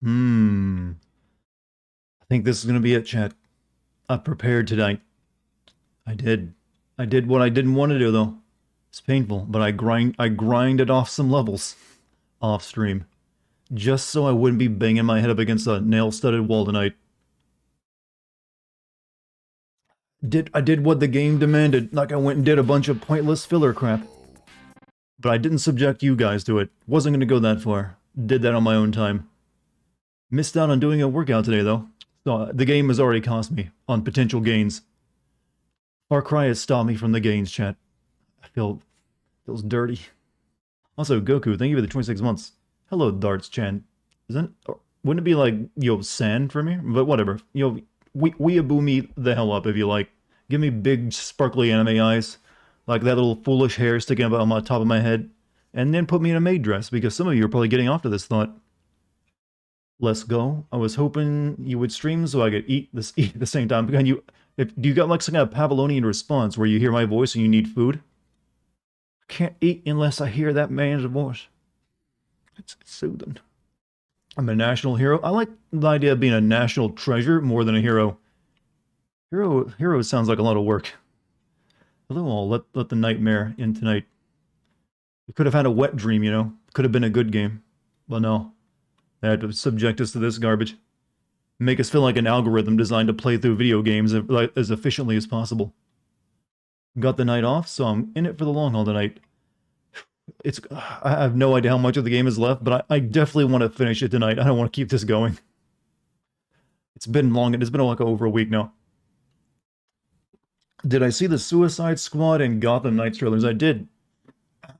Hmm. I think this is gonna be it, chat. I prepared tonight. I did. I did what I didn't want to do though. It's painful, but I grinded off some levels off stream. Just so I wouldn't be banging my head up against a nail-studded wall tonight. I did what the game demanded, like I went and did a bunch of pointless filler crap. But I didn't subject you guys to it. Wasn't gonna go that far. Did that on my own time. Missed out on doing a workout today though. So the game has already cost me on potential gains. Far Cry has stopped me from the gains, chat. I feels dirty. Also, Goku, thank you for the 26 months. Hello, Darts Chan. Wouldn't it be like, sand for me? But whatever. Weeaboo me the hell up if you like. Give me big, sparkly anime eyes, like that little foolish hair sticking up on my top of my head, and then put me in a maid dress, because some of you are probably getting off to this thought. Let's go. I was hoping you would stream so I could eat at the same time. Do you got like some kind of Pavlonian response where you hear my voice and you need food? I can't eat unless I hear that man's voice. It's soothing. I'm a national hero. I like the idea of being a national treasure more than a hero. Hero sounds like a lot of work. Although I'll let the nightmare in tonight. We could have had a wet dream, Could have been a good game. But no. They had to subject us to this garbage. Make us feel like an algorithm designed to play through video games as efficiently as possible. Got the night off, so I'm in it for the long haul tonight. I have no idea how much of the game is left, but I definitely want to finish it tonight. I don't want to keep this going. It's been long. It's been like over a week now. Did I see the Suicide Squad and Gotham Knights trailers? I did.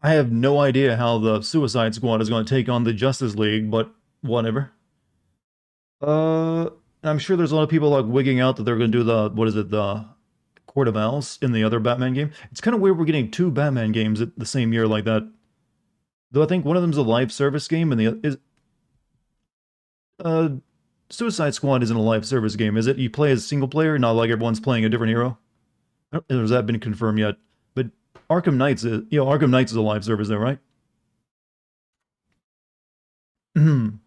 I have no idea how the Suicide Squad is going to take on the Justice League, but whatever. I'm sure there's a lot of people like wigging out that they're going to do the Court of Owls in the other Batman game. It's kind of weird we're getting two Batman games at the same year like that. Though I think one of them's a live service game and the other is uh Suicide Squad isn't a live service game, is it? You play as single player, not like everyone's playing a different hero. Has that been confirmed yet? But Arkham Knights is a live service there, right? I'm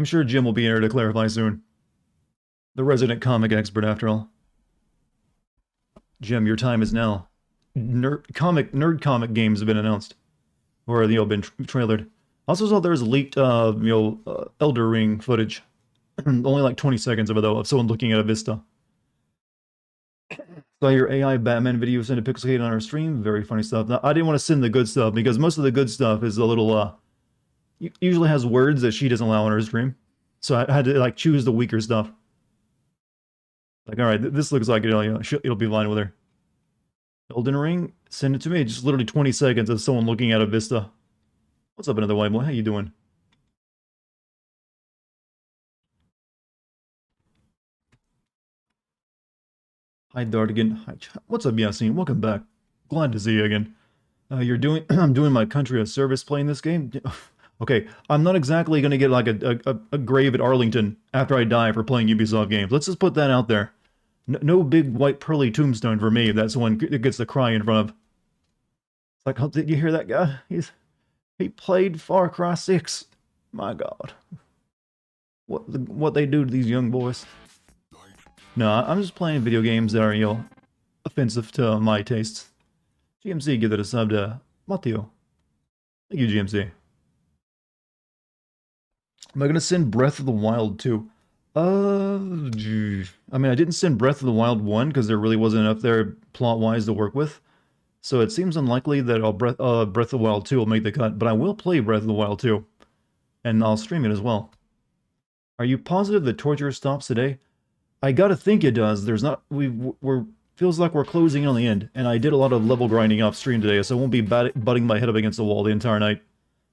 sure Jim will be here to clarify soon. The resident comic expert, after all. Jim, your time is now. Nerd comic games have been announced, or been trailered. Also saw there was leaked, Elder Ring footage. Only like 20 seconds of it though, of someone looking at a vista. Saw your AI Batman video sent to Pixelcade on our stream. Very funny stuff. Now, I didn't want to send the good stuff because most of the good stuff is a little, usually has words that she doesn't allow on her stream. So I had to like choose the weaker stuff. Like, all right, this looks like it'll be fine with her. Elden Ring, send it to me. Just literally 20 seconds of someone looking at a vista. What's up, another white boy? How you doing? Hi, Dartigan. Hi, what's up, Yasin? Welcome back. Glad to see you again. I'm doing my country a service playing this game. Okay, I'm not exactly gonna get like a grave at Arlington after I die for playing Ubisoft games. Let's just put that out there. No big white pearly tombstone for me if that's the one that gets the cry in front of. It's like, oh, did you hear that guy? He played Far Cry 6. My God. What they do to these young boys. No, I'm just playing video games that are, offensive to my tastes. GMC, give it a sub to Matteo. Thank you, GMC. Am I gonna send Breath of the Wild 2? I mean, I didn't send Breath of the Wild 1 because there really wasn't enough there plot-wise to work with. So it seems unlikely that Breath of the Wild 2 will make the cut, but I will play Breath of the Wild 2. And I'll stream it as well. Are you positive the torture stops today? I gotta think it does. Feels like we're closing in on the end, and I did a lot of level grinding off stream today, so I won't be butting my head up against the wall the entire night.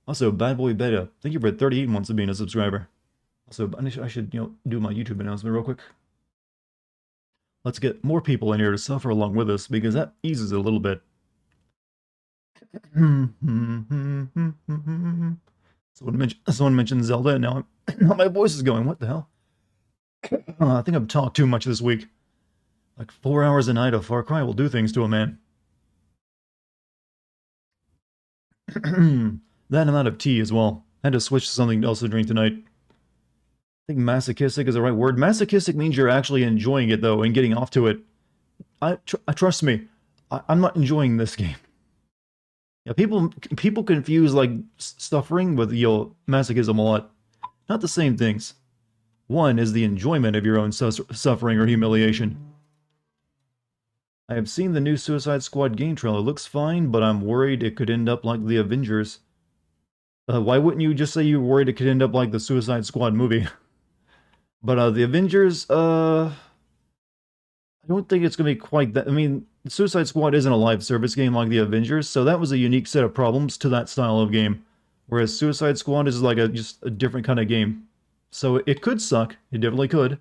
Also, Bad Boy Beta, thank you for 38 months of being a subscriber. Also, I should, do my YouTube announcement real quick. Let's get more people in here to suffer along with us, because that eases it a little bit. Someone mentioned Zelda, and now my voice is going. What the hell? I think I've talked too much this week. Like 4 hours a night of Far Cry will do things to a man. That amount of tea as well. I had to switch to something else to drink tonight. think masochistic is the right word. Masochistic means you're actually enjoying it, though, and getting off to it. Trust me, I'm not enjoying this game. Yeah, people confuse like suffering with masochism a lot. Not the same things. One is the enjoyment of your own suffering or humiliation. I have seen the new Suicide Squad game trailer. It looks fine, but I'm worried it could end up like the Avengers. Why wouldn't you just say you were worried it could end up like the Suicide Squad movie? But the Avengers, I don't think it's going to be quite that. I mean, Suicide Squad isn't a live service game like the Avengers, so that was a unique set of problems to that style of game. Whereas Suicide Squad is like just a different kind of game. So it could suck. It definitely could.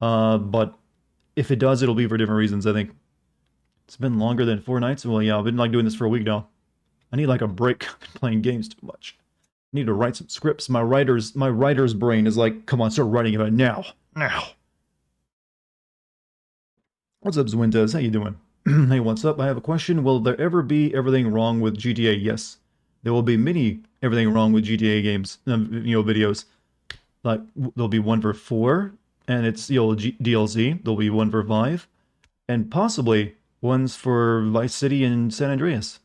But if it does, it'll be for different reasons, I think. It's been longer than 4 nights. Well, yeah, I've been like doing this for a week now. I need like a break. I've been playing games too much. I need to write some scripts. My writer's brain is like, come on, start writing about it now. Now. What's up, Zwintas? How you doing? Hey, what's up? I have a question. Will there ever be everything wrong with GTA? Yes. There will be many everything wrong with GTA games, videos. Like, there'll be one for 4, and it's DLC. There'll be one for 5, and possibly ones for Vice City and San Andreas.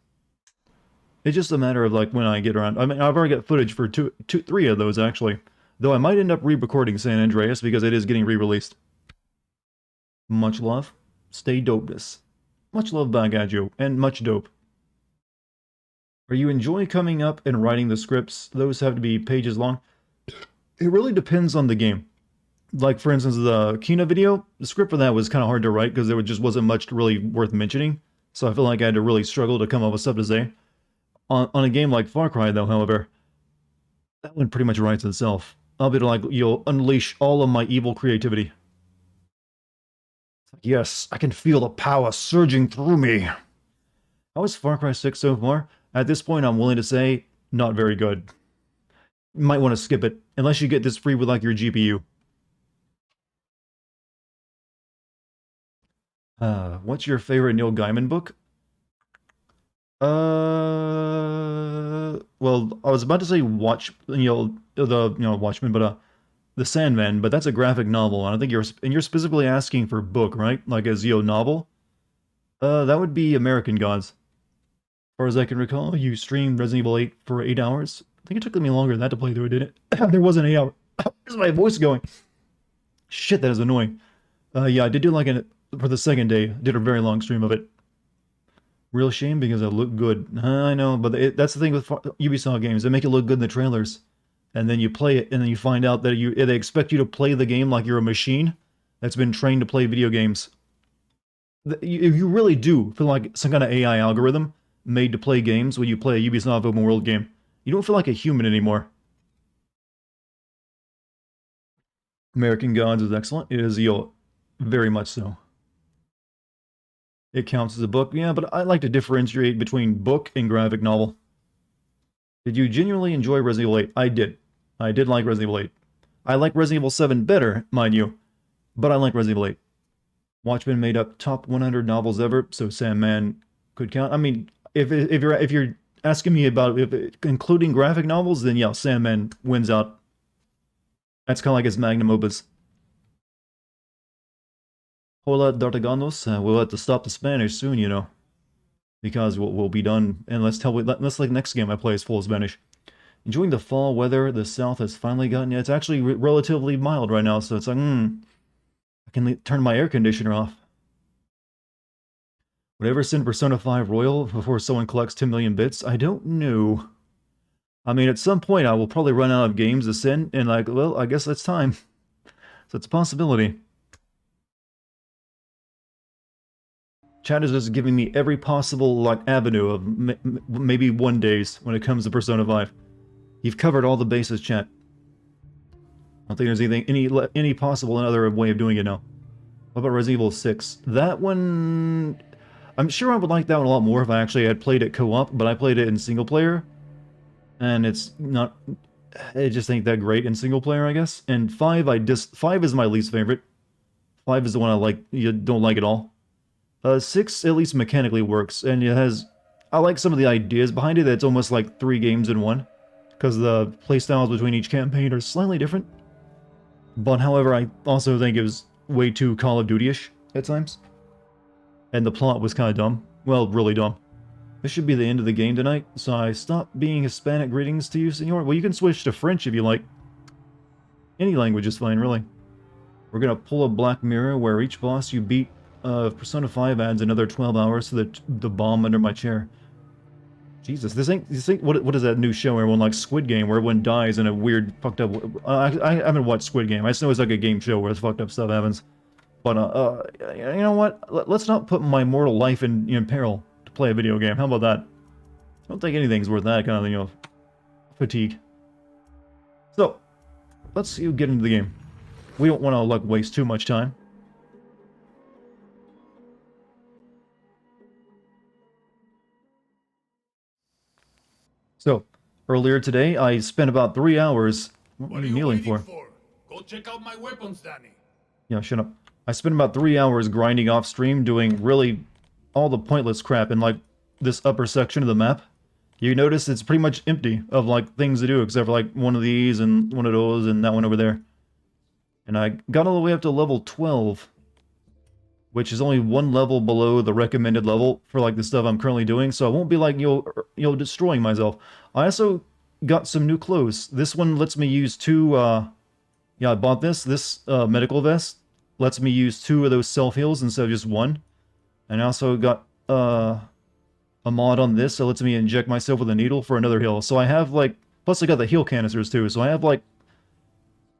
It's just a matter of like when I get around. I mean, I've already got footage for 3 of those actually. Though I might end up re-recording San Andreas because it is getting re-released. Much love. Stay dopeness. Much love back at you, and much dope. Are you enjoying coming up and writing the scripts? Those have to be pages long. It really depends on the game. Like, for instance, the Kina video, the script for that was kind of hard to write because there just wasn't much really worth mentioning. So I feel like I had to really struggle to come up with stuff to say. On a game like Far Cry, though, however, that one pretty much writes itself. I'll be like, you'll unleash all of my evil creativity. Yes, I can feel the power surging through me. How is Far Cry 6 so far? At this point, I'm willing to say, not very good. You might want to skip it, unless you get this free with like your GPU. What's your favorite Neil Gaiman book? Well, I was about to say Watchmen, but The Sandman, but that's a graphic novel, and I think you're specifically asking for book, right? Like a novel? That would be American Gods. As far as I can recall, you streamed Resident Evil 8 for 8 hours. I think it took me longer than that to play through it, didn't it? There was an 8 hour. Where's my voice going? Shit, that is annoying. Yeah, I did do for the second day, did a very long stream of it. Real shame because it looked good. I know, but that's the thing with Ubisoft games. They make it look good in the trailers. And then you play it, and then you find out that they expect you to play the game like you're a machine that's been trained to play video games. You really do feel like some kind of AI algorithm made to play games when you play a Ubisoft open world game. You don't feel like a human anymore. American Gods is excellent. It is, very much so. It counts as a book, yeah, but I like to differentiate between book and graphic novel. Did you genuinely enjoy Resident Evil 8? I did. I did like Resident Evil 8. I like Resident Evil 7 better, mind you, but I like Resident Evil 8. Watchmen made up top 100 novels ever, so Sandman could count. I mean, if you're asking me about including graphic novels, then yeah, Sandman wins out. That's kind of like his magnum opus. Hola, Dartiganos. We'll have to stop the Spanish soon, because we'll be done. And let's like next game I play is full Spanish. Enjoying the fall weather. The south has finally gotten. It's actually relatively mild right now, so it's like, I can turn my air conditioner off. Would I ever send Persona 5 Royal before someone collects 10 million bits? I don't know. I mean, at some point I will probably run out of games to send, and like, well, I guess that's time. So it's a possibility. Chat is just giving me every possible like avenue of maybe one days when it comes to Persona 5. You've covered all the bases, chat. I don't think there's any possible another way of doing it now. What about Resident Evil 6? That one, I'm sure I would like that one a lot more if I actually had played it co-op, but I played it in single player, and it just ain't that great in single player, I guess. And 5 is my least favorite. 5 is the one you don't like at all. 6 at least mechanically works, and I like some of the ideas behind it. It's almost like 3 games in one, because the playstyles between each campaign are slightly different. But however, I also think it was way too Call of Duty-ish at times. And the plot was kind of dumb. Well, really dumb. This should be the end of the game tonight, so I stopped being Hispanic. Greetings to you, senor. Well, you can switch to French if you like. Any language is fine, really. We're gonna pull a Black Mirror where each boss you beat Persona 5 adds another 12 hours to the bomb under my chair. Jesus, this ain't what is that new show where everyone likes Squid Game where everyone dies in a weird fucked up I haven't watched Squid Game. I just know it's like a game show where it's fucked up stuff happens. But you know what? Let's not put my mortal life in peril to play a video game. How about that? I don't think anything's worth that kind of fatigue. So, let's get into the game. We don't want to like waste too much time. So, earlier today, I spent about 3 hours... What are you kneeling for? Go check out my weapons, Danny. Yeah, shut up. I spent about 3 hours grinding off stream doing really all the pointless crap in like this upper section of the map. You notice it's pretty much empty of like things to do except for like one of these and one of those and that one over there. And I got all the way up to level 12, which is only one level below the recommended level for like the stuff I'm currently doing, so I won't be like destroying myself. I also got some new clothes. This one lets me use two yeah, I bought this medical vest lets me use 2 of those self heals instead of just 1. And I also got a mod on this that lets me inject myself with a needle for another heal. So I have like, plus I got the heal canisters too, so I have like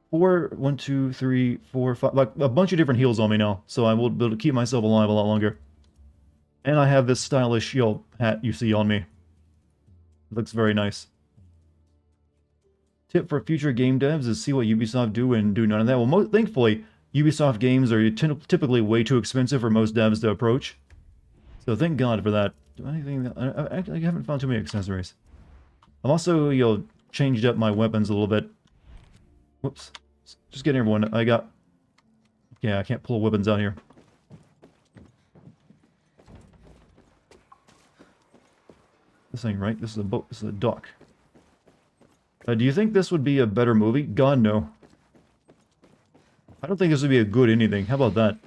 1, 2, 3, 4, 5, like a bunch of different heals on me now, so I will be able to keep myself alive a lot longer. And I have this stylish hat you see on me. It looks very nice. Tip for future game devs is see what Ubisoft do and do none of that. Well, thankfully, Ubisoft games are typically way too expensive for most devs to approach. So thank God for that. Do anything that, I haven't found too many accessories. I've also, changed up my weapons a little bit. Whoops. Just getting everyone. Yeah, I can't pull weapons out here. This ain't right. This is a boat. This is a dock. Do you think this would be a better movie? God, no. I don't think this would be a good anything. How about that?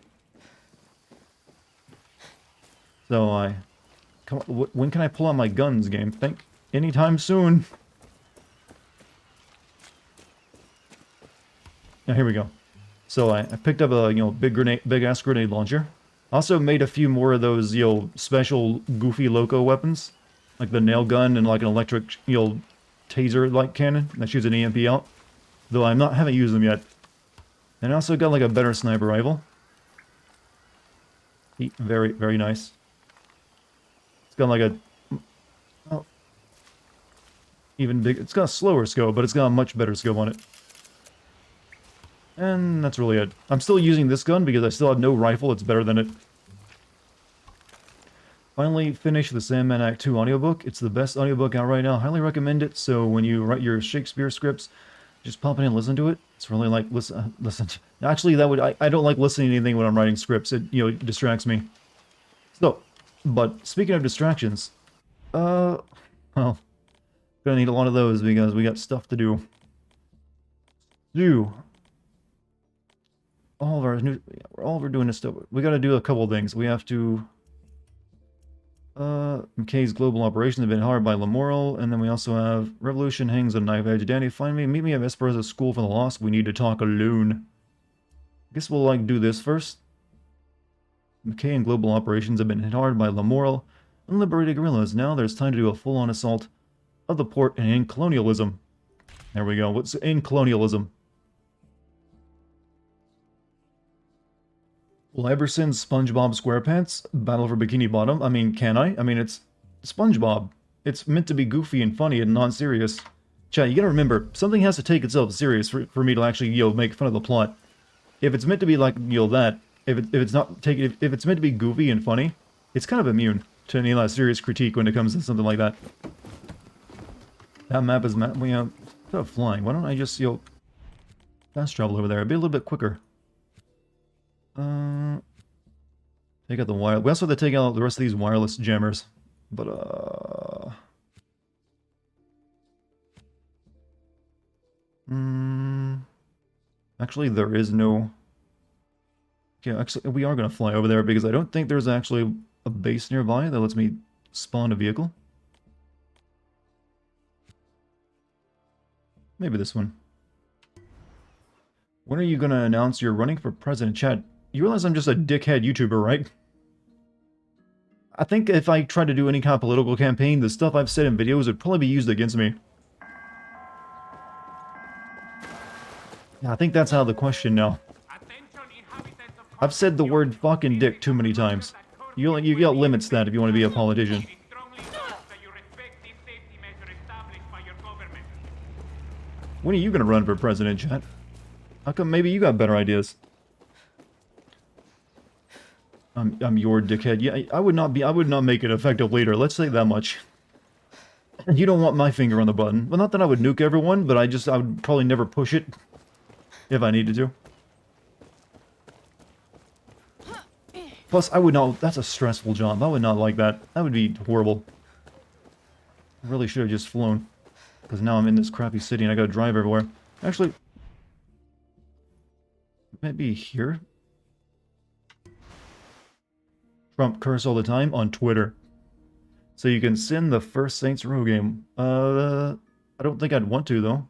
So come on, when can I pull out my guns, game? Think anytime soon. Now here we go. So I picked up a big ass grenade launcher. Also made a few more of those special goofy loco weapons, like the nail gun and like an electric taser like cannon that shoots an EMP out. Though haven't used them yet. And I also got like a better sniper rifle. Very, very nice. It's got like even big. It's got a slower scope, but it's got a much better scope on it. And that's really it. I'm still using this gun because I still have no rifle. It's better than it. Finally finished the Sandman Act 2 audiobook. It's the best audiobook out right now. Highly recommend it. So when you write your Shakespeare scripts, just pop it in and listen to it. It's really like, listen. Actually, I don't like listening to anything when I'm writing scripts. It, distracts me. So, but speaking of distractions, well, gonna need a lot of those because we got stuff to do. All of our doing this stuff. We gotta do a couple things. We have to... McKay's global operations have been hired by Lamoral, and then we also have Revolution hangs on knife edge. Danny, meet me at Vesperosa's School for the Lost. We need to talk alone. I guess we'll do this first. McKay and global operations have been hit hard by Lamoral and liberated guerrillas. Now there's time to do a full-on assault of the port and end colonialism. There we go. What's end colonialism? Well, ever since SpongeBob SquarePants, Battle for Bikini Bottom, I mean, can I? I mean, it's SpongeBob. It's meant to be goofy and funny and non-serious. Chat, you gotta remember, something has to take itself serious for me to actually, make fun of the plot. If it's meant to be like, that, if it's meant to be goofy and funny, it's kind of immune to any serious critique when it comes to something like that. That map is instead of flying, why don't I just, fast travel over there? It'd be a little bit quicker. Take out the wire. We also have to take out the rest of these wireless jammers. But, Actually, there is no... Okay, actually, we are going to fly over there because I don't think there's actually a base nearby that lets me spawn a vehicle. Maybe this one. When are you going to announce you're running for president? Chat, you realize I'm just a dickhead YouTuber, right? I think if I tried to do any kind of political campaign, the stuff I've said in videos would probably be used against me. Yeah, I think that's out of the question now. I've said the word fucking dick too many times. You got limits that if you want to be a politician. When are you gonna run for president, chat? How come maybe you got better ideas? I'm your dickhead. Yeah, I would not make an effective leader, let's say that much. You don't want my finger on the button. Well, not that I would nuke everyone, but I would probably never push it. If I needed to. Plus, I would not... That's a stressful job. I would not like that. That would be horrible. I really should have just flown. Because now I'm in this crappy city and I gotta drive everywhere. Actually... Maybe here? Trump curse all the time on Twitter. So you can send the first Saints Row game. I don't think I'd want to, though.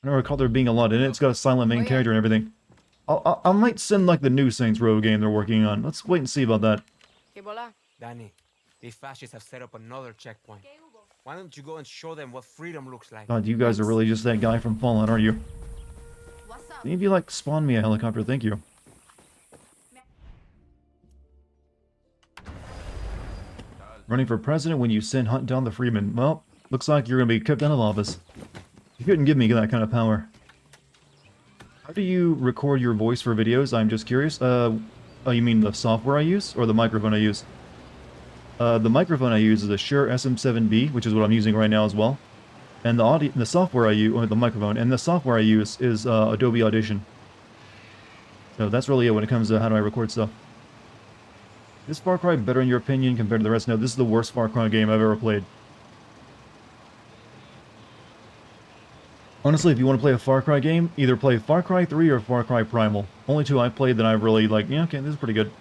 I don't recall there being a lot in it. It's got a silent main character and everything. I might send, like, the new Saints Row game they're working on. Let's wait and see about that. Danny, these fascists have set up another checkpoint. Why don't you go and show them what freedom looks like? God, you guys are really just that guy from Fallout, aren't you? Any of you, like, spawn me a helicopter? Thank you. Running for president when you send Hunt down the Freeman. Well, looks like you're gonna be kicked out of office. You couldn't give me that kind of power. How do you record your voice for videos? I'm just curious. Oh, you mean the software I use? Or the microphone I use? The microphone I use is a Shure SM7B, which is what I'm using right now as well. And the software I use, or the microphone, and the software I use is Adobe Audition. So that's really it when it comes to how do I record stuff. Is Far Cry better in your opinion compared to the rest? No, this is the worst Far Cry game I've ever played. Honestly, if you want to play a Far Cry game, either play Far Cry 3 or Far Cry Primal. Only two I've played that I've really like, yeah, okay, this is pretty good.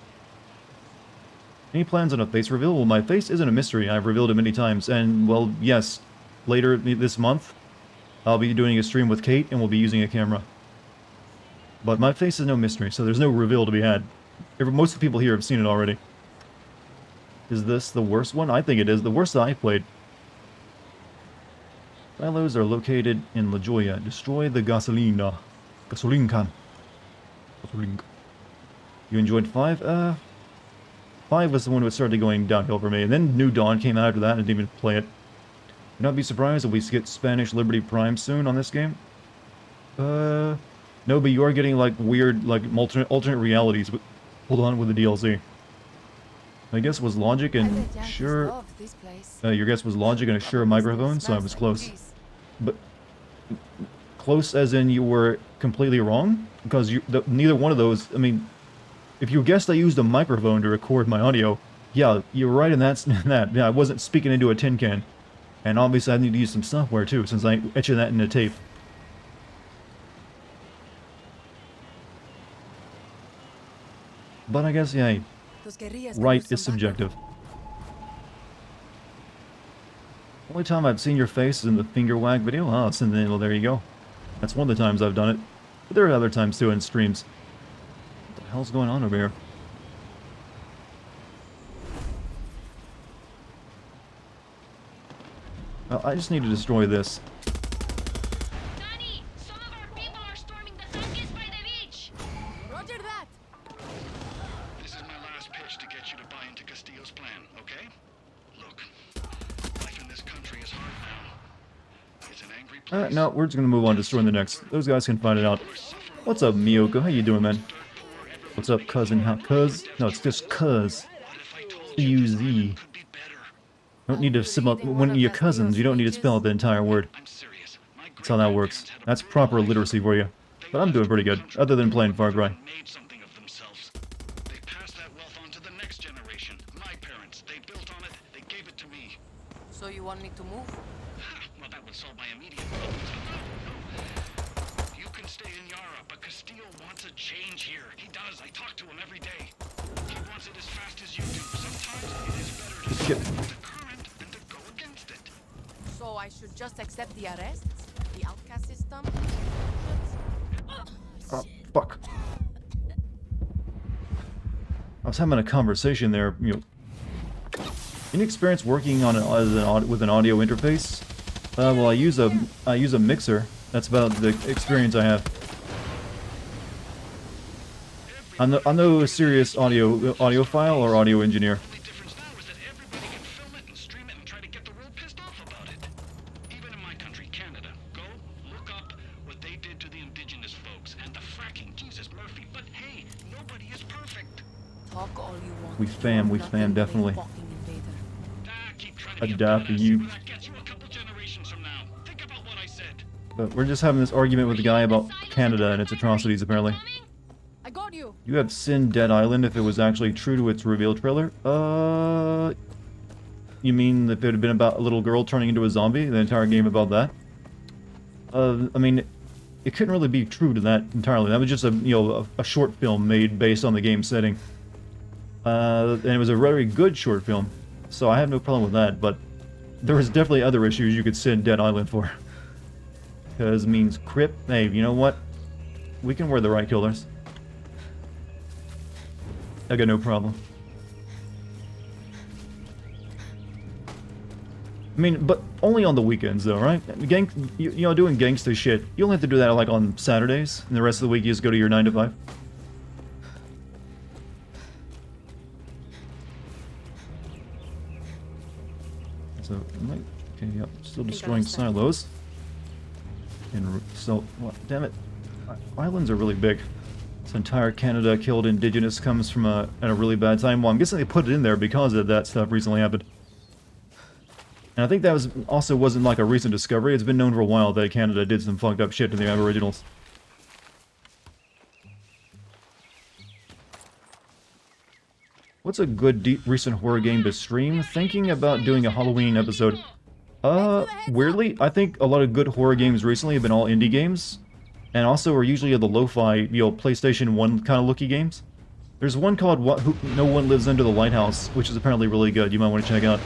Any plans on a face reveal? Well, my face isn't a mystery. I've revealed it many times. And, well, yes, later this month, I'll be doing a stream with Kate and we'll be using a camera. But my face is no mystery, so there's no reveal to be had. Most of the people here have seen it already. Is this the worst one? I think it is. The worst that I played. Silos are located in La Jolla. Destroy the gasolina. Gasoline can. Gasoline. You enjoyed 5? 5 was the one that started going downhill for me. And then New Dawn came out after that and I didn't even play it. Would not be surprised if we get Spanish Liberty Prime soon on this game. No, but you are getting like weird, like alternate realities. But hold on with the DLC. My guess was Logic and Sure. Your guess was Logic and a Shure microphone, so I was close. But close as in you were completely wrong? Because neither one of those, I mean, if you guessed I used a microphone to record my audio, yeah, you're right in that. Yeah, I wasn't speaking into a tin can. And obviously I need to use some software too, since I etched that in a tape. But I guess, yeah, right is subjective. Only time I've seen your face is in the finger wag video. Ah, so then, well, there you go. That's one of the times I've done it. But there are other times too in streams. What the hell's going on over here? Well, I just need to destroy this. Danny, some of our people are storming the tanques by the beach. Roger that. This is my last pitch to get you to buy into Castillo's plan, okay? Look, life in this country is hard now. It's an angry place. No, we're just gonna move on to destroying the next. Those guys can find it out. What's up, Miyoko? How you doing, man? What's up, cousin? How, cuz? No, it's just cuz. C-U-Z. Don't need to spell out, when you're cousins, you don't need to spell out the entire word. That's how that works. That's proper literacy for you. But I'm doing pretty good, other than playing Far Cry. Made something of themselves. They passed that wealth on to the next generation. My parents, they built on it, they gave it to me. So you want me to move? Well, that would solve my immediate problems. No. You can stay in Yara, but Castillo wants a change here. He does. I talk to him every day. He wants it as fast as you do. Sometimes it is better to Shit. support the current than to go against it. So I should just accept the arrests? The outcast system? Oh, fuck. I was having a conversation there, you know. Any experience working on with an audio interface? Well, I use a mixer. That's about the experience I have. I'm no serious audiophile or audio engineer. The only difference now is that everybody can film it and stream it and try to get the world pissed off about it. Even in my country, Canada. Go look up what they did to the indigenous folks and the fracking. Jesus Murphy. But hey, nobody is perfect. Talk all you want. We fam, definitely. Walking invader. Keep trying to be a Adapt to badass. you. See where that gets you a couple generations from now. Think about what I said. But we're just having this argument with the guy about Canada and its atrocities, apparently. I got you. You have Sin Dead Island if it was actually true to its reveal trailer? You mean if it had been about a little girl turning into a zombie? The entire game about that? I mean, it couldn't really be true to that entirely. That was just a short film made based on the game setting. And it was a very good short film, so I have no problem with that, but there was definitely other issues you could Sin Dead Island for. Because means Crip, hey, you know what? We can wear the right colors. I got no problem. I mean, but only on the weekends, though, right? You know, doing gangsta shit. You only have to do that like on Saturdays, and the rest of the week you just go to your 9 to 5. So, okay, yep, still destroying silos. And so, what? Damn it! Islands are really big. This entire Canada killed indigenous comes from at a really bad time. Well, I'm guessing they put it in there because of that stuff recently happened. And I think that wasn't like a recent discovery. It's been known for a while that Canada did some fucked up shit to the Aboriginals. What's a good recent horror game to stream? Thinking about doing a Halloween episode. Weirdly, I think a lot of good horror games recently have been all indie games. And also are usually the lo-fi, PlayStation 1 kind of looky games. There's one called No One Lives Under the Lighthouse, which is apparently really good. You might want to check out.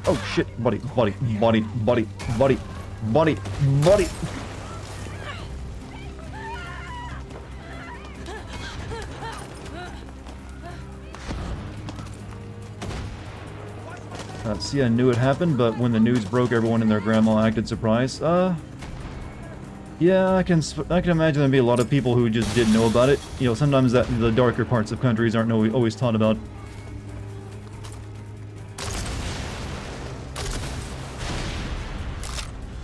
Oh shit, buddy. See, I knew it happened, but when the news broke, everyone and their grandma acted surprised. Yeah, I can imagine there'd be a lot of people who just didn't know about it. You know, sometimes the darker parts of countries aren't always taught about.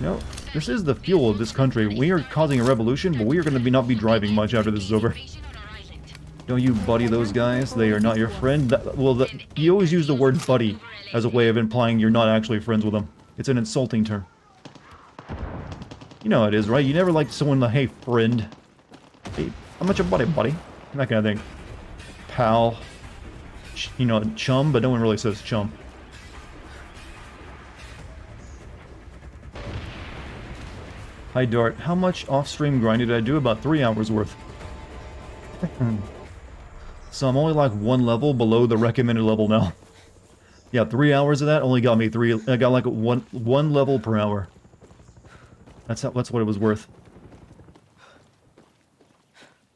You know, this is the fuel of this country. We are causing a revolution, but we are going to not be driving much after this is over. Don't you buddy those guys? They are not your friend. You always use the word buddy as a way of implying you're not actually friends with them. It's an insulting term. You know how it is, right? You never like someone like, hey, friend. Hey, how much your buddy? That kind of thing. Pal. You know, chum, but no one really says chum. Hi, Dart. How much off-stream grinding did I do? About 3 hours worth. So I'm only like 1 level below the recommended level now. Yeah, 3 hours of that only got me I got like one level per hour. That's what it was worth.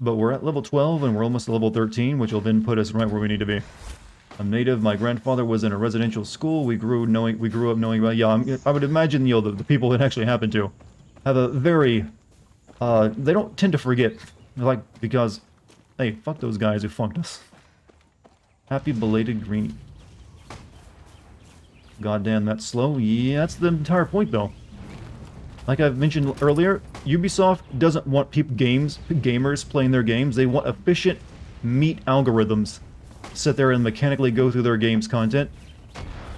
But we're at level 12 and we're almost at level 13, which will then put us right where we need to be. I'm native. My grandfather was in a residential school. We grew up knowing about. Yeah, I would imagine the people it actually happened to have a very. They don't tend to forget, because, hey, fuck those guys who funked us. Happy belated greenie. Goddamn, that's slow. Yeah, that's the entire point, though. Like I've mentioned earlier, Ubisoft doesn't want gamers playing their games. They want efficient meat algorithms. Sit there and mechanically go through their game's content.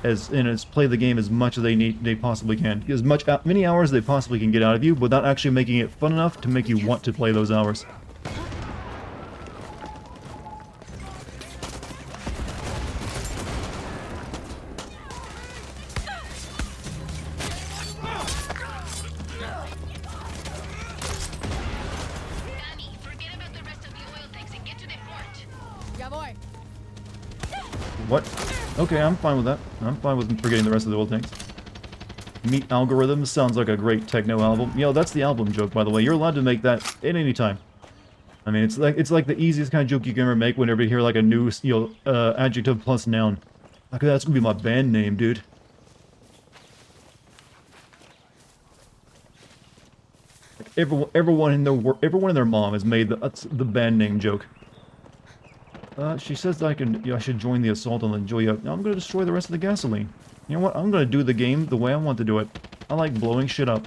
as play the game as much as they possibly can. As many hours they possibly can get out of you without actually making it fun enough to make you want to play those hours. Danny, forget about the rest of the oil tanks and get to the port. Ya voy. What? Okay, I'm fine with that. I'm fine with forgetting the rest of the old tanks. Meat Algorithms sounds like a great techno album. Yo, that's the album joke, by the way. You're allowed to make that at any time. I mean, it's like the easiest kind of joke you can ever make whenever you hear like a new, adjective plus noun. Like, that's gonna be my band name, dude. Like, everyone in their mom has made the band name joke. She says that I should join the assault on the Julia. I'm gonna destroy the rest of the gasoline. You know what? I'm gonna do the game the way I want to do it. I like blowing shit up.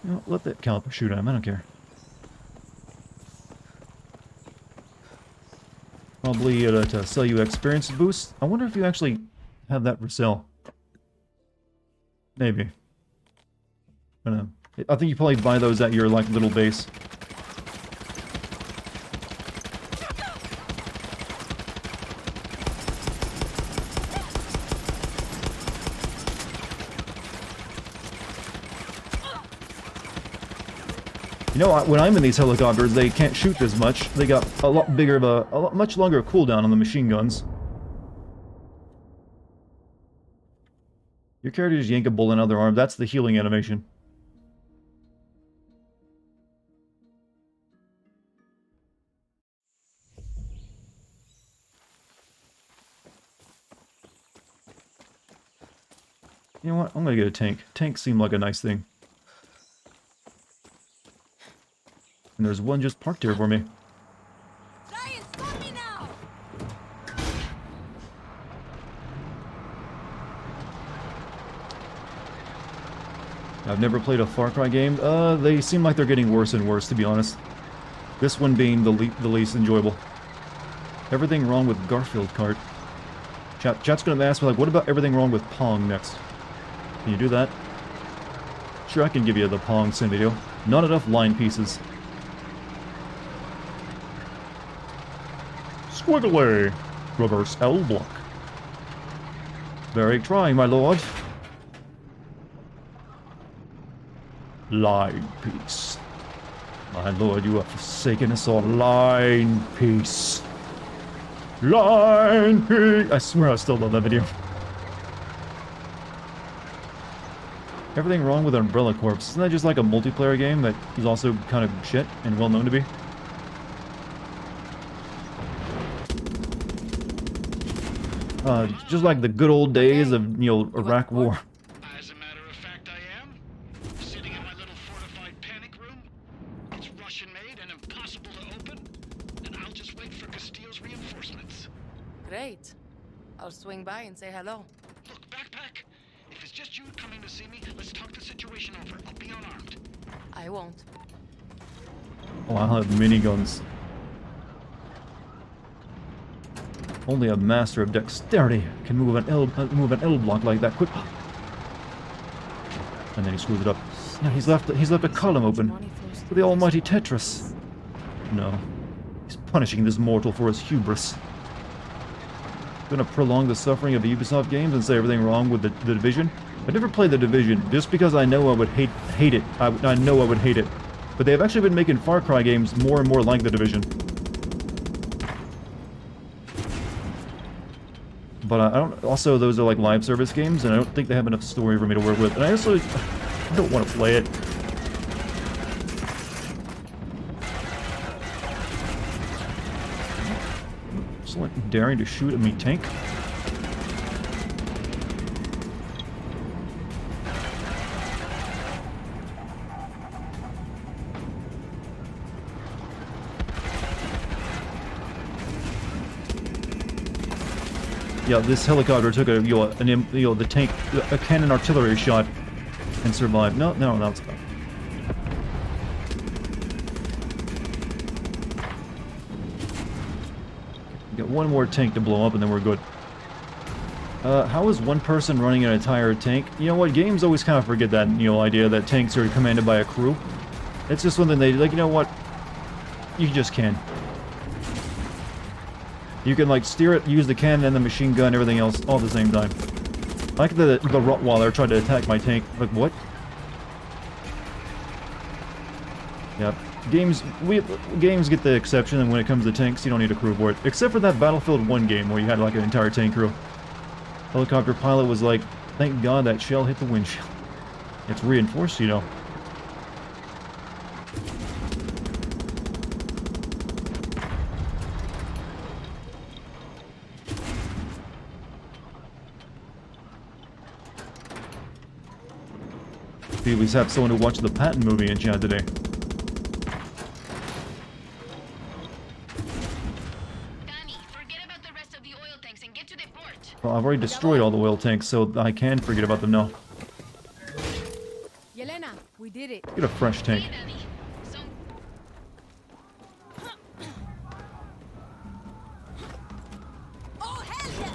You know, let that caliper shoot at him. I don't care. Probably to sell you experience boost. I wonder if you actually have that for sale. Maybe. I don't know. I think you probably buy those at your like little base. You know, when I'm in these helicopters, they can't shoot as much. They got a lot bigger of a much longer cooldown on the machine guns. Your character just yank a bullet out of their arm. That's the healing animation. You know what? I'm gonna get a tank. Tanks seem like a nice thing. And there's one just parked here for me. Ryan, stop me now! I've never played a Far Cry game. They seem like they're getting worse and worse, to be honest. This one being the least enjoyable. Everything wrong with Garfield Kart. Chat's gonna ask me, like, what about everything wrong with Pong next? Can you do that? Sure, I can give you the Pong sim video. Not enough line pieces. Squiggly! Reverse L block. Very trying, my lord. Line piece. My lord, you have forsaken us all. Line piece. Line piece. I swear I still love that video. Everything wrong with Umbrella Corps. Isn't that just like a multiplayer game that is also kind of shit and well known to be? Just like the good old days of, Iraq War. As a matter of fact, I am. Sitting in my little fortified panic room. It's Russian-made and impossible to open. And I'll just wait for Castillo's reinforcements. Great. I'll swing by and say hello. Look, Backpack. If it's just you coming to see me, let's talk the situation over. I'll be unarmed. I won't. Oh, I'll have miniguns. Only a master of dexterity can move an L block like that quick. And then he screws it up. Now he's left a column open for the almighty Tetris. No, he's punishing this mortal for his hubris. Gonna prolong the suffering of the Ubisoft games and say everything wrong with the Division. I never played the Division just because I know I would hate it. I know I would hate it. But they've actually been making Far Cry games more and more like the Division. But I don't. Also, those are like live service games, and I don't think they have enough story for me to work with. And I also don't want to play it. Someone daring to shoot at me, tank. Yeah, this helicopter took the tank, a cannon artillery shot, and survived. No, that's fine. Got one more tank to blow up and then we're good. How is one person running an entire tank? You know what, games always kind of forget that, you know, idea that tanks are commanded by a crew. It's just something they, like, you know what? You just can. You can, like, steer it, use the cannon and the machine gun, everything else, all at the same time. Like the Rottweiler tried to attack my tank. Like, what? Yep. Games get the exception, and when it comes to tanks, you don't need a crew for it. Except for that Battlefield 1 game where you had, like, an entire tank crew. Helicopter pilot was like, thank God that shell hit the windshield. It's reinforced, you know. We at least have someone who watched the Patton movie in chat today. Danny, forget about the rest of the oil tanks and get to the port. Well, I've already destroyed all the oil tanks, so I can forget about them now. Yelena, we did it. Get a fresh tank. Hey, Danny. Some Oh, hell yeah!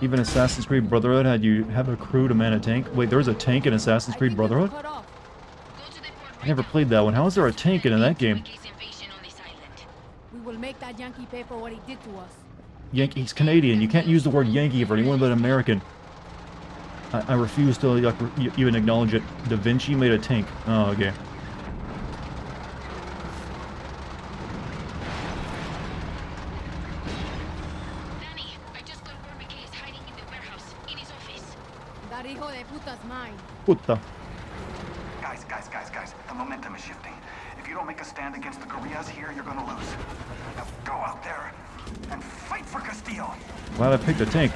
Even Assassin's Creed Brotherhood had you have a crew to man a tank. Wait, there's a tank in Assassin's Creed Brotherhood? Cut off. go to the port I right never now. played that one. How is there a tank in that game? Case invasion on this island. We will make that Yankee pay for what he did to us. He's Canadian. You can't use the word Yankee for anyone but American. I refuse to like, even acknowledge it. Da Vinci made a tank. Oh, okay. Danny, I just got word McKay is hiding in the warehouse, in his office. That hijo de puta's mine. Puta. Guys, the momentum is shifting. If you don't make a stand against the guerrillas here, you're gonna lose. Now go out there and fight for Castillo. Glad I picked a tank.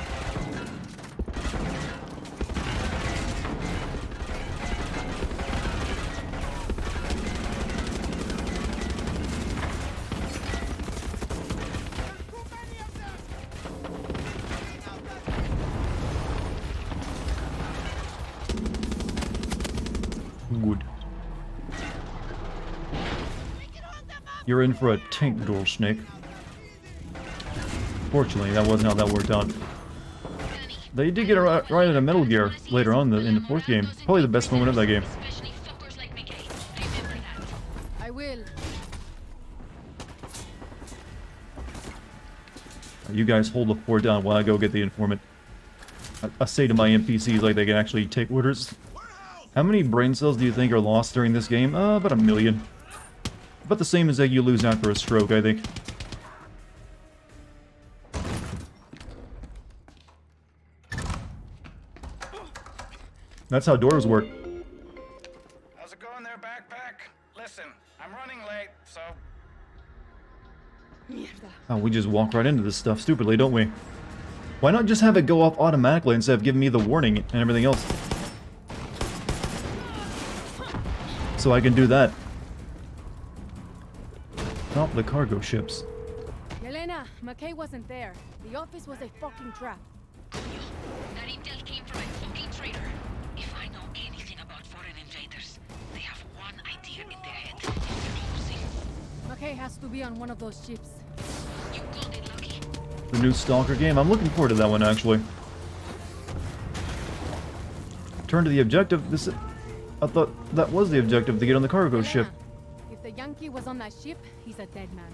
Good. You're in for a tank door, Snake. Fortunately, that wasn't how that worked out. Danny, They did get right into Metal Gear later on in the fourth game. Probably the best moment of that game. especially fuckers like McKay. Remember that. I will. You guys hold the fort down while I go get the informant. I say to my NPCs like they can actually take orders. How many brain cells do you think are lost during this game? About 1 million. About the same as that you lose after a stroke, I think. That's how doors work. How's it going there, backpack? Listen, I'm running late, so Oh, we just walk right into this stuff stupidly, don't we? Why not just have it go off automatically instead of giving me the warning and everything else? So I can do that. Oh, the cargo ships. Yelena, McKay wasn't there. The office was a fucking trap. That intel came from a fucking traitor. If I know anything about foreign invaders, they have one idea in their head. Losing. McKay has to be on one of those ships. You got it, Lucky. The new Stalker game. I'm looking forward to that one, actually. Turn to the objective. I thought that was the objective, to get on the cargo ship. Yelena, if the Yankee was on that ship, he's a dead man.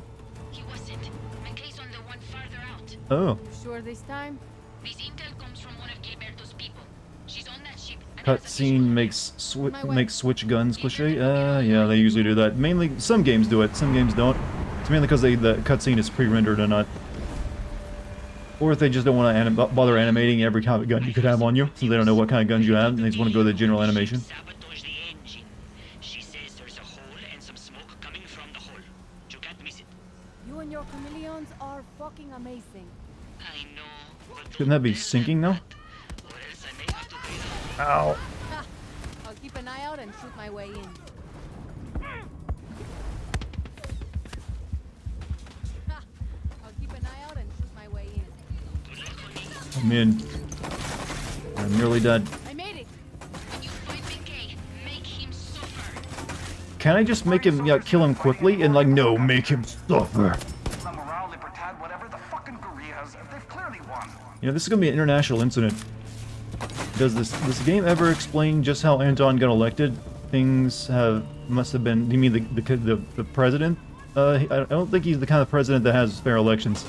He wasn't. McKay's on the one farther out. Oh. You sure this time? This intel comes from one of Gilberto's people. She's on that ship. And has a Cutscene visual. makes switch guns cliche. Yeah, they usually do that. Mainly, some games do it, some games don't. It's mainly because the cutscene is pre-rendered or not. Or if they just don't want to bother animating every kind of gun you could have on you, so they don't know what kind of guns you have, and they just want to go to the general animation. Sabotage the engine. She says there's a hole and some smoke coming from the hole. You can't miss it. You and your chameleons are fucking amazing. I know. But Shouldn't that be sinking now? or else I may have to pay the Ow. Ha! I'll keep an eye out and shoot my way in. Ha! I'll keep an eye out and shoot my way in. I'm in. I'm nearly dead. I made it! When you find McKay, make him suffer. Can I just make him, kill him quickly? And like, no, make him suffer. La Morale, Libertad, whatever the You know, this is gonna be an international incident. Does this game ever explain just how Anton got elected? Must have been. You mean the president? I don't think he's the kind of president that has fair elections.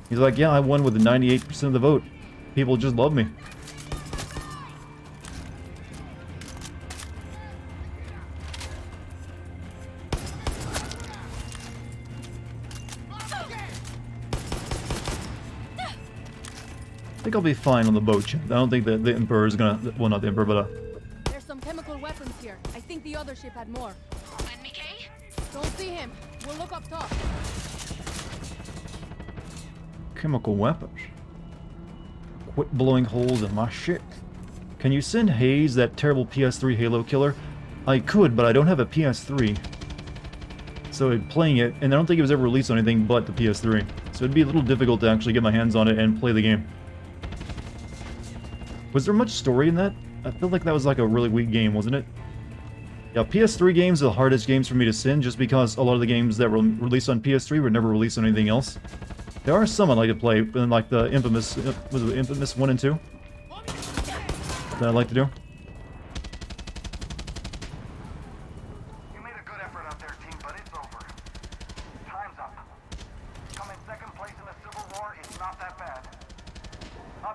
He's like, yeah, I won with 98% of the vote. People just love me. I think I'll be fine on the boat, Chip. I don't think that the Emperor is gonna... Well, not the Emperor, but... There's some chemical weapons here. I think the other ship had more. And Mickey? Don't see him. We'll look up top. Chemical weapons. Quit blowing holes in my shit. Can you send Hayes that terrible PS3 Halo killer? I could, but I don't have a PS3. So playing it, and I don't think it was ever released on anything but the PS3. So it'd be a little difficult to actually get my hands on it and play the game. Was there much story in that? I feel like that was like a really weak game, wasn't it? Yeah, PS3 games are the hardest games for me to send, just because a lot of the games that were released on PS3 were never released on anything else. There are some I like to play, like the Infamous, was it Infamous 1 and 2? That I like to do. You made a good effort out there, team, but it's over. Time's up. Come in second place in the Civil War, it's not that bad.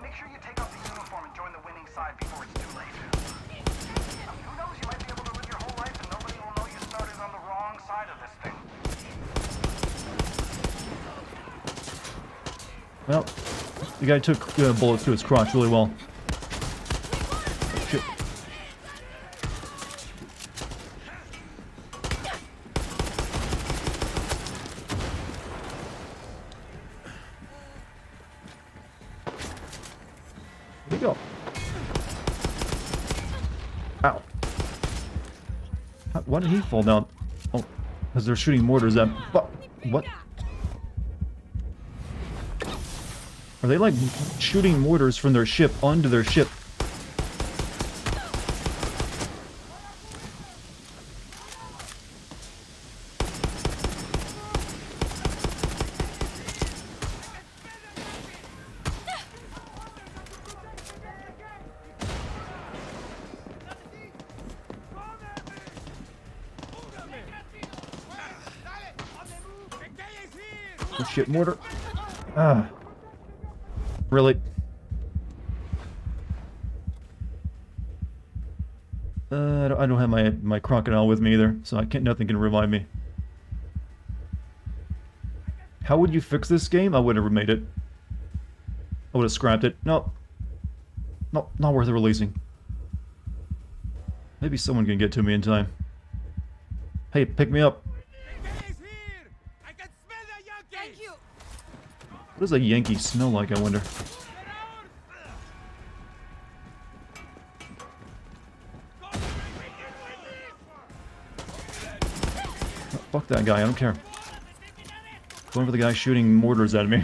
Make sure you take off the uniform and join the winning side before it's too late. Who knows, you might be able to live your whole life and nobody will know you started on the wrong side of this thing. Well, the guy took bullets to his crotch really well. Shit. Where'd he go? Ow. Why did he fall down? Oh, because they're shooting mortars at... What? Are they like shooting mortars from their ship onto their ship? Oh shit, mortar. Ah. Really? I don't have my crocodile with me either, so nothing can revive me. How would you fix this game? I would have remade it. I would have scrapped it. No. No, not worth releasing. Maybe someone can get to me in time. Hey, pick me up. Thank you. What does a Yankee smell like, I wonder? Oh, fuck that guy, I don't care. Going for the guy shooting mortars at me.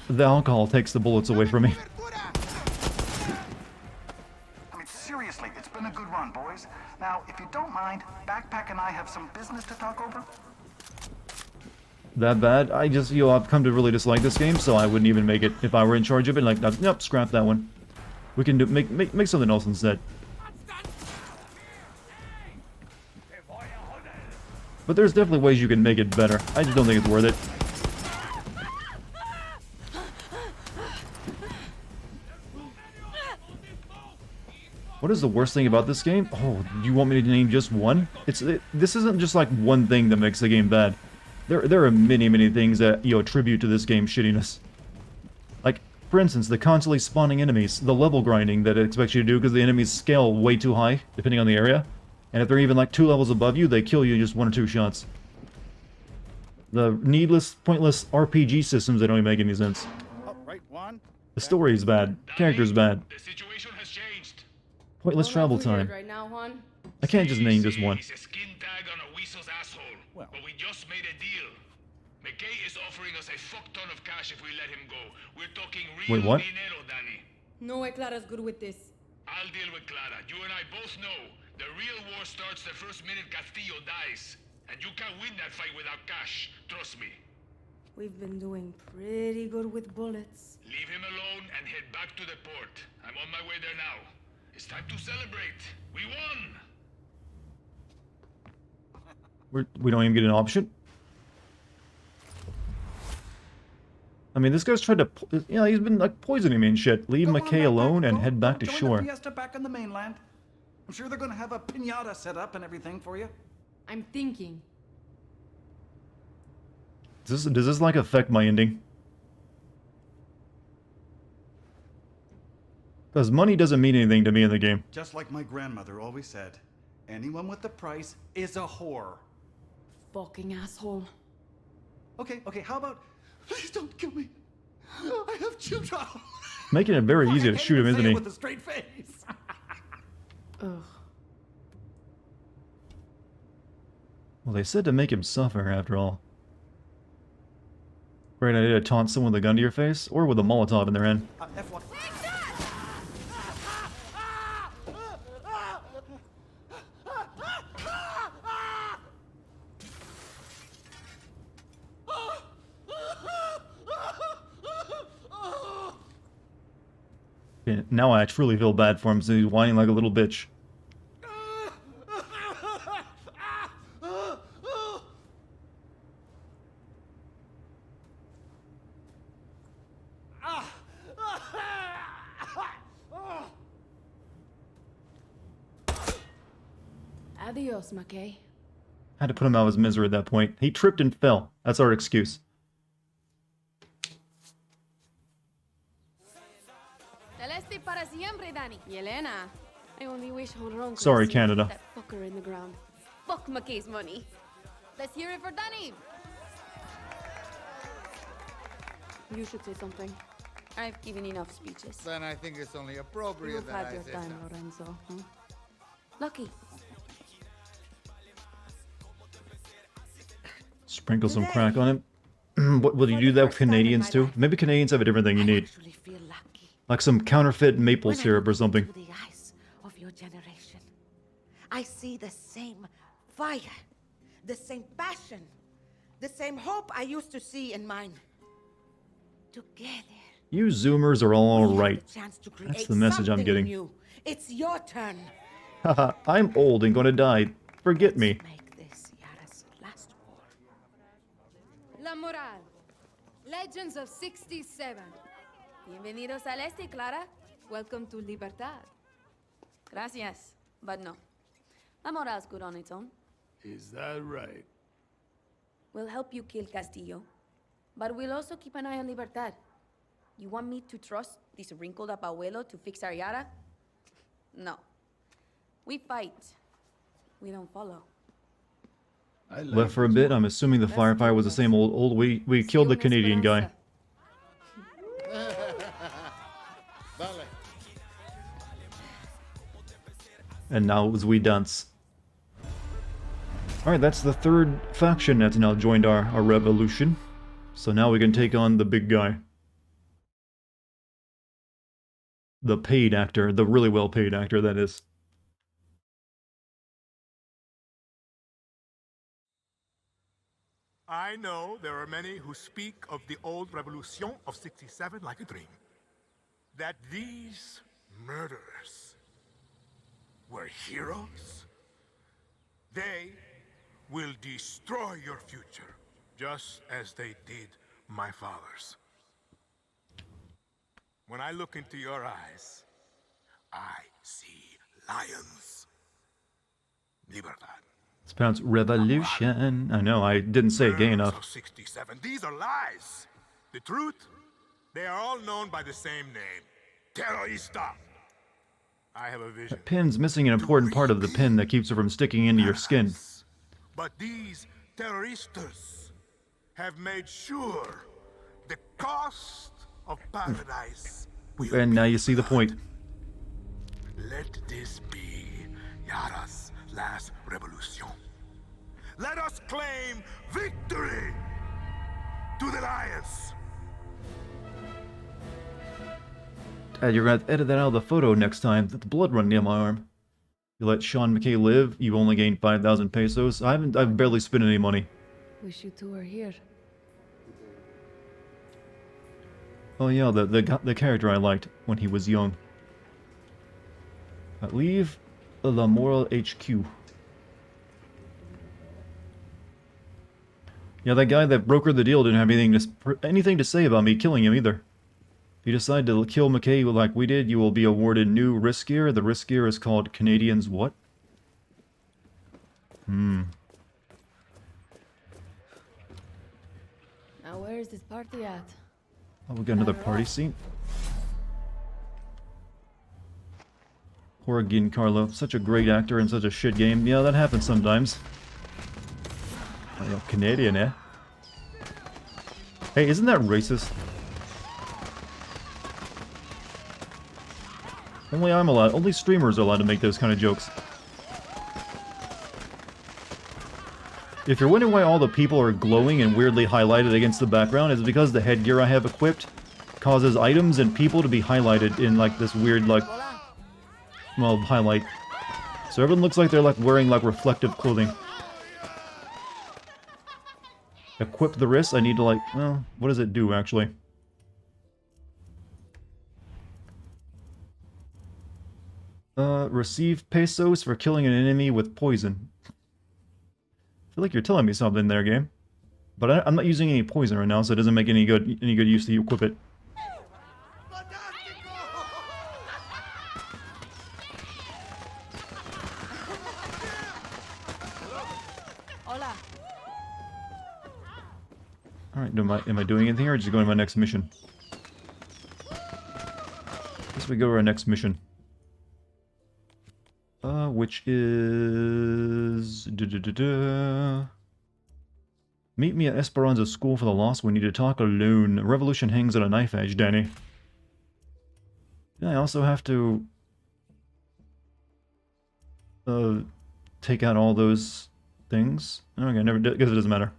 The alcohol takes the bullets away from me. I mean, seriously, it's been a good run, boys. Now, if you don't mind, Backpack and I have some business to talk over. That bad? I just, I've come to really dislike this game, so I wouldn't even make it if I were in charge of it. Like, nope, scrap that one. We can make something else instead. But there's definitely ways you can make it better. I just don't think it's worth it. What is the worst thing about this game? Oh, you want me to name just one? This isn't just like one thing that makes the game bad. There are many things that, attribute to this game's shittiness. Like, for instance, the constantly spawning enemies, the level grinding that it expects you to do because the enemies scale way too high, depending on the area. And if they're even like 2 levels above you, they kill you in just 1 or 2 shots. The needless, pointless RPG systems that don't even make any sense. Oh, right, Juan. The story is bad. Character's bad. The situation has changed. Pointless All travel that's weird time. right now, Juan. I can't just name just one. It's a skin tag on a weasel's asshole. Well. But we just made a deal. McKay is offering us a fuck ton of cash if we let him go. We're talking real Wait, what? dinero, Danny. No way Clara's good with this. I'll deal with Clara. You and I both know the real war starts the first minute Castillo dies. And you can't win that fight without cash. Trust me. We've been doing pretty good with bullets. Leave him alone and head back to the port. I'm on my way there now. It's time to celebrate. We won! We don't even get an option. I mean, this guy's tried to, he's been like poisoning me and shit. Leave Go on McKay back, alone and go- head back go to join shore. The fiesta back on the mainland. I'm sure they're gonna have a piñata set up and everything for you. I'm thinking. Does this like affect my ending? Because money doesn't mean anything to me in the game. Just like my grandmother always said, anyone with the price is a whore. Fucking asshole. Okay, how about... Please don't kill me. I have children. Making it very easy to shoot him, isn't he? With a straight face. Ugh. Well, they said to make him suffer, after all. Great idea to taunt someone with a gun to your face, or with a Molotov in their hand. F1. Okay, now I truly feel bad for him, so he's whining like a little bitch. Adios, McKay. Had to put him out of his misery at that point. He tripped and fell. That's our excuse. Celeste para siempre, Danny. Yelena, I only wish Honron could Sorry, see Canada. that fucker in the ground. Fuck McKay's money. Let's hear it for Danny. You should say something. I've given enough speeches. Then I think it's only appropriate You've that had I your say time, something. Lorenzo. Huh? Lucky. Sprinkle some crack on him. What, will you do that with Canadians too? Maybe Canadians have a different thing you need. Actually feel lucky. Like some counterfeit maple When I syrup or look something. into the eyes of your generation, I see the same fire, the same passion, the same hope I used to see in mine. Together, You Zoomers are all we have right. the chance to That's create the message I'm something getting. new. It's your turn. Haha, I'm old and gonna die. Forget me. Make this Yara's last war. La Moral. Legends of 67. Bienvenidos al este, Clara. Welcome to Libertad. Gracias, but no. La Moral's good on its own. Is that right? We'll help you kill Castillo, but we'll also keep an eye on Libertad. You want me to trust this wrinkled-up abuelo to fix our Yara? No. We fight. We don't follow. I like Left for a bit, I'm assuming the firefighter was the same old we killed the Sigo Canadian guy. Esperanza. Vale. And now it was we dance. Alright, that's the third faction that's now joined our revolution. So now we can take on the big guy. The paid actor, the really well paid actor, that is. I know there are many who speak of the old revolution of 67 like a dream. That these murderers were heroes. They will destroy your future, just as they did my father's. When I look into your eyes, I see lions. Libertad. It's pronounced revolution. I know, I didn't say it gay Murders enough. of 67. These are lies. The truth, they are all known by the same name. Terrorista. I have a vision. That pin's missing an important part of the pin that keeps it from sticking into your skin. But these terroristas have made sure the cost of paradise will And now be you see the point. Let this be Yara's last revolution. Let us claim victory to the lions. You're gonna have to edit that out of the photo next time. The blood running down my arm. You let Sean McKay live, you only gain 5,000 pesos. I've barely spent any money. Wish you two were here. Oh yeah, the character I liked when he was young. Leave La Moral HQ. Yeah, that guy that brokered the deal didn't have anything to say about me killing him either. If you decide to kill McKay like we did, you will be awarded new risk gear. The risk gear is called Canadians what? Now where is this party at? Oh, we got another party scene. Poor Giancarlo, such a great actor in such a shit game. Yeah, that happens sometimes. Oh, yeah, Canadian, eh? Hey, isn't that racist? Only streamers are allowed to make those kind of jokes. If you're wondering why all the people are glowing and weirdly highlighted against the background, it's because the headgear I have equipped causes items and people to be highlighted in like this weird like, well, highlight. So everyone looks like they're like wearing like reflective clothing. Equip the wrist, I need to like, well, what does it do actually? Receive pesos for killing an enemy with poison. I feel like you're telling me something there, game. But I'm not using any poison right now, so it doesn't make any good use to equip it. Hola. Alright, am I doing anything or just going to my next mission? I guess we go to our next mission. Which is... Meet me at Esperanza School for the Lost. We need to talk alone. Revolution hangs on a knife edge, Danny. I also have to... take out all those things. Okay, never did, guess it doesn't matter.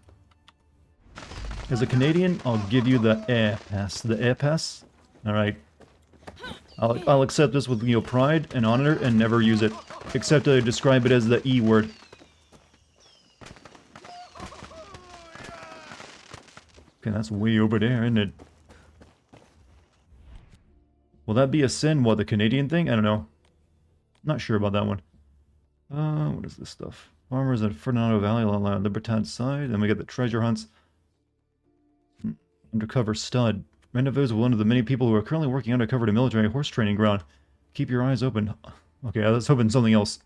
As a Canadian, I'll give you the air pass. The air pass? Alright. I'll accept this with, pride and honor and never use it. Except to describe it as the E word. Okay, that's way over there, isn't it? Will that be a sin? What, the Canadian thing? I don't know. Not sure about that one. What is this stuff? Farmers at Fernando Valley along the Libertad side. Then we get the treasure hunts. Undercover stud. Rendezvous with one of the many people who are currently working undercover at a military horse training ground. Keep your eyes open. Okay, let's hope it's something else.